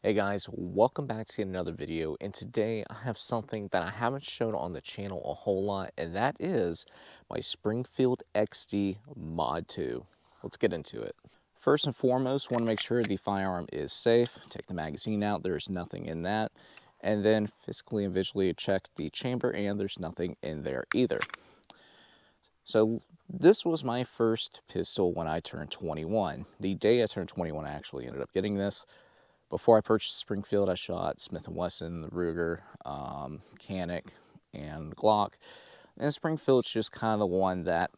Hey guys, welcome back to another video, and today I have something that I haven't shown on the channel a whole lot, and that is my Springfield XD Mod 2. Let's get into it. First and foremost, want to make sure the firearm is safe. Take the magazine out, there's nothing in that. And then physically and visually check the chamber, and there's nothing in there either. So this was my first pistol when I turned 21. The day I turned 21, I actually ended up getting this. Before I purchased Springfield, I shot Smith & Wesson, the Ruger, Canic, and Glock. And Springfield's just kind of the one that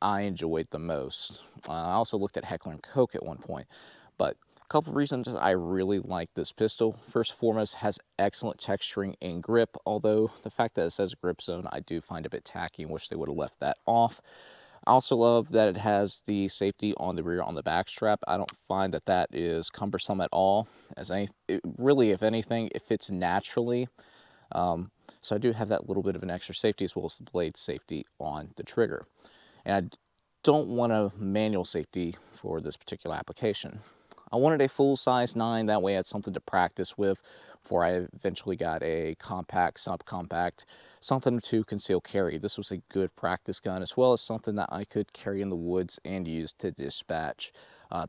I enjoyed the most. I also looked at Heckler & Koch at one point. But a couple reasons I really like this pistol. First and foremost, has excellent texturing and grip, although the fact that it says grip zone, I do find a bit tacky and wish they would have left that off. I also love that it has the safety on the rear on the back strap. I don't find that that is cumbersome at all. Really, if anything, it fits naturally. So I do have that little bit of an extra safety as well as the blade safety on the trigger. And I don't want a manual safety for this particular application. I wanted a full-size 9, that way I had something to practice with before I eventually got a compact, subcompact, something to conceal carry. This was a good practice gun, as well as something that I could carry in the woods and use to dispatch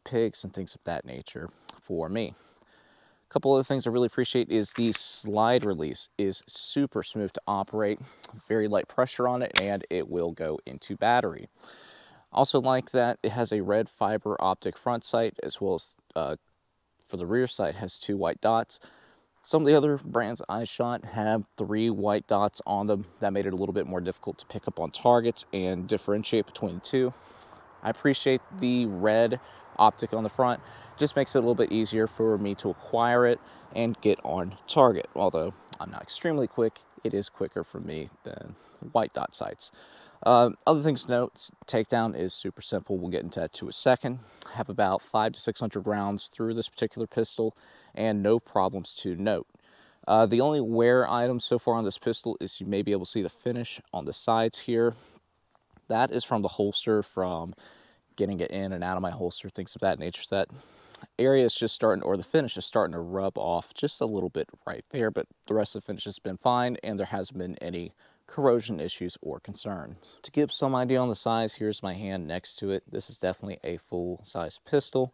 pigs and things of that nature for me. A couple other things I really appreciate is the slide release is super smooth to operate, very light pressure on it, and it will go into battery. Also like that it has a red fiber optic front sight, as well as for the rear sight has 2 white dots. Some of the other brands I shot have 3 white dots on them. That made it a little bit more difficult to pick up on targets and differentiate between the two. I appreciate the red optic on the front. Just makes it a little bit easier for me to acquire it and get on target. Although I'm not extremely quick, it is quicker for me than white dot sights. Other things to note, takedown is super simple. We'll get into that in a second. Have about 500 to 600 rounds through this particular pistol and no problems to note. The only wear item so far on this pistol is you may be able to see the finish on the sides here. That is from the holster, from getting it in and out of my holster, things of that nature. So that area is just starting, or the finish is starting to rub off just a little bit right there, but the rest of the finish has been fine and there hasn't been any corrosion issues or concerns. To give some idea on the size, here's my hand next to it. This is definitely a full-size pistol.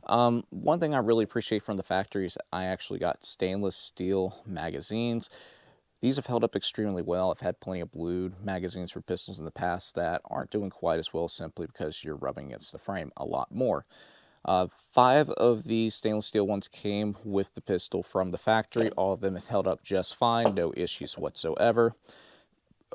One thing I really appreciate from the factory is I actually got stainless steel magazines. These have held up extremely well. I've had plenty of blued magazines for pistols in the past that aren't doing quite as well, simply because you're rubbing against the frame a lot more. 5 of the stainless steel ones came with the pistol from the factory. All of them have held up just fine, no issues whatsoever.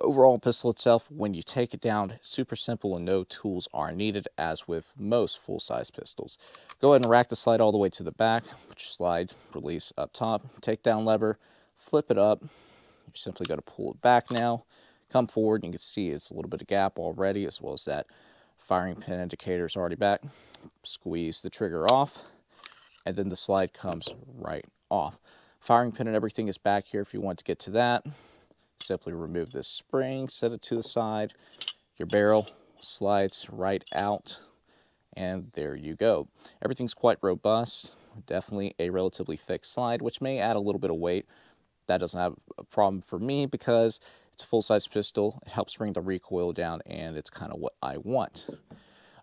Overall pistol itself, when you take it down, super simple and no tools are needed, as with most full-size pistols. Go ahead and rack the slide all the way to the back. Put your slide release up top, take down lever, flip it up. You're simply going to pull it back now. Come forward, and you can see it's a little bit of gap already, as well as that firing pin indicator is already back. Squeeze the trigger off, and then the slide comes right off. Firing pin and everything is back here if you want to get to that. Simply remove this spring, set it to the side. Your barrel slides right out, and there you go. Everything's quite robust. Definitely a relatively thick slide, which may add a little bit of weight. That doesn't have a problem for me because it's a full-size pistol. It helps bring the recoil down, and it's kind of what I want.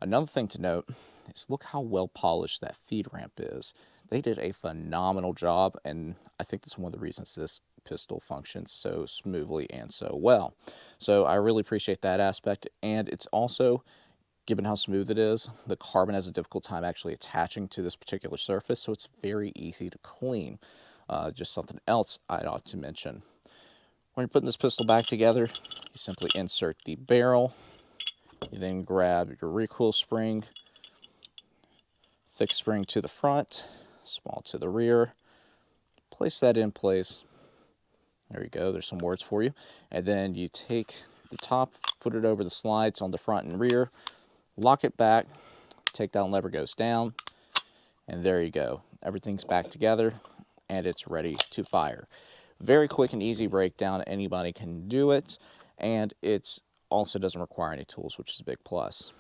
Another thing to note is look how well polished that feed ramp is. They did a phenomenal job, and I think that's one of the reasons this pistol functions so smoothly and so well. So I really appreciate that aspect, and it's also, given how smooth it is, the carbon has a difficult time actually attaching to this particular surface, so it's very easy to clean. Just something else I ought to mention. When you're putting this pistol back together, you simply insert the barrel. You then grab your recoil spring, thick spring to the front, small to the rear. Place that in place. There you go, there's some words for you. And then you take the top, put it over the slides on the front and rear, lock it back, takedown lever goes down, and there you go. Everything's back together, and it's ready to fire. Very quick and easy breakdown. Anybody can do it, and it also doesn't require any tools, which is a big plus.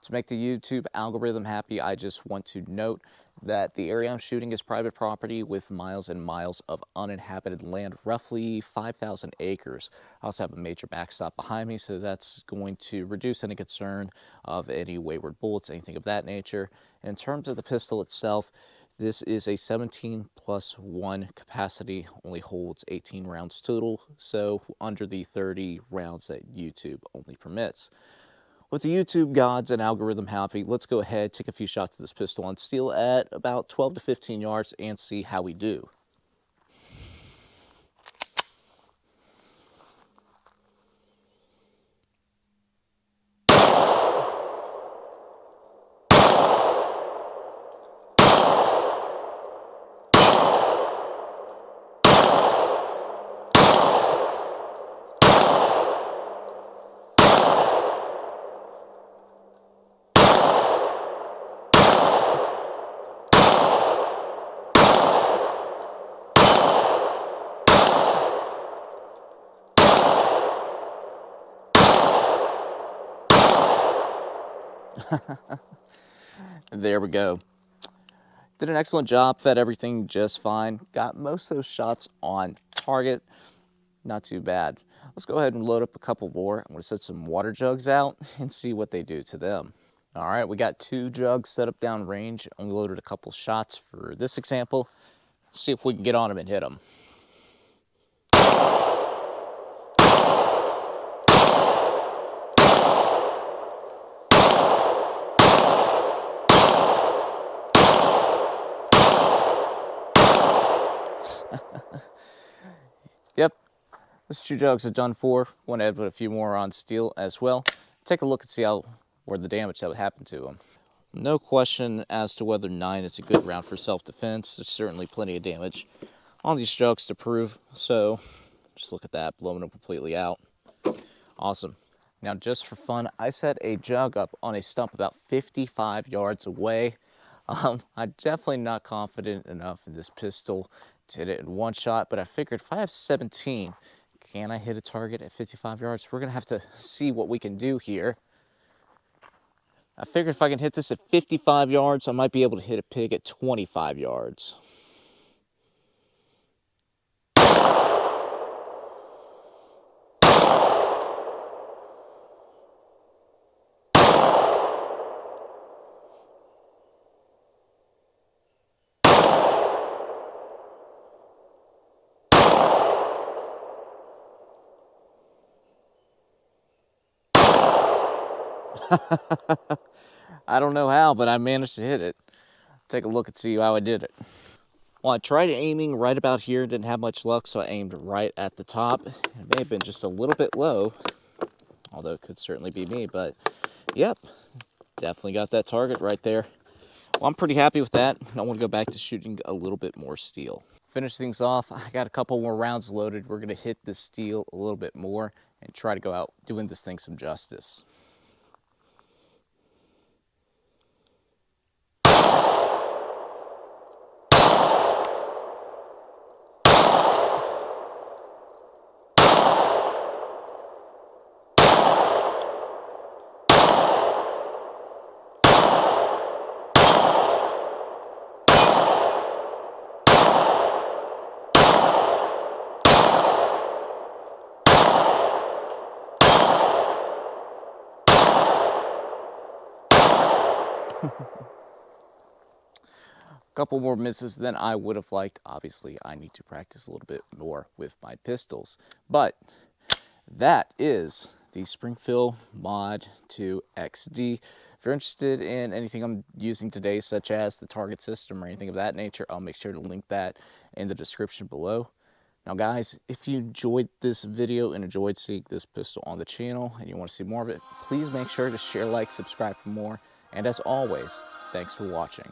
To make the YouTube algorithm happy, I just want to note that the area I'm shooting is private property with miles and miles of uninhabited land, roughly 5,000 acres. I also have a major backstop behind me, so that's going to reduce any concern of any wayward bullets, anything of that nature. And in terms of the pistol itself, this is a 17+1 capacity, only holds 18 rounds total, so under the 30 rounds that YouTube only permits. With the YouTube gods and algorithm happy, let's go ahead, take a few shots of this pistol on steel at about 12 to 15 yards and see how we do. There we go. Did an excellent job, fed everything just fine. Got most of those shots on target. Not too bad. Let's go ahead and load up a couple more. I'm going to set some water jugs out and see what they do to them. All right, we got 2 jugs set up down range. Only loaded a couple shots for this example. See if we can get on them and hit them. Yep, those 2 jugs are done for. Want to add a few more on steel as well. Take a look and see where the damage that would happen to them. No question as to whether 9 is a good round for self-defense. There's certainly plenty of damage on these jugs to prove. So just look at that, blowing them completely out. Awesome. Now, just for fun, I set a jug up on a stump about 55 yards away. I'm definitely not confident enough in this pistol to hit it in one shot, but I figured if I have 17, can I hit a target at 55 yards? We're going to have to see what we can do here. I figured if I can hit this at 55 yards, I might be able to hit a pig at 25 yards. I don't know how, but I managed to hit it. Take a look and see how I did it. Well, I tried aiming right about here, didn't have much luck, so I aimed right at the top. It may have been just a little bit low, although it could certainly be me, but yep, definitely got that target right there. Well, I'm pretty happy with that. I want to go back to shooting a little bit more steel. Finish things off, I got a couple more rounds loaded. We're going to hit the steel a little bit more and try to go out doing this thing some justice. Couple more misses than I would have liked. Obviously, I need to practice a little bit more with my pistols. But that is the Springfield Mod 2 XD. If you're interested in anything I'm using today, such as the target system or anything of that nature, I'll make sure to link that in the description below. Now guys, if you enjoyed this video and enjoyed seeing this pistol on the channel and you want to see more of it, please make sure to share, like, subscribe for more. And as always, thanks for watching.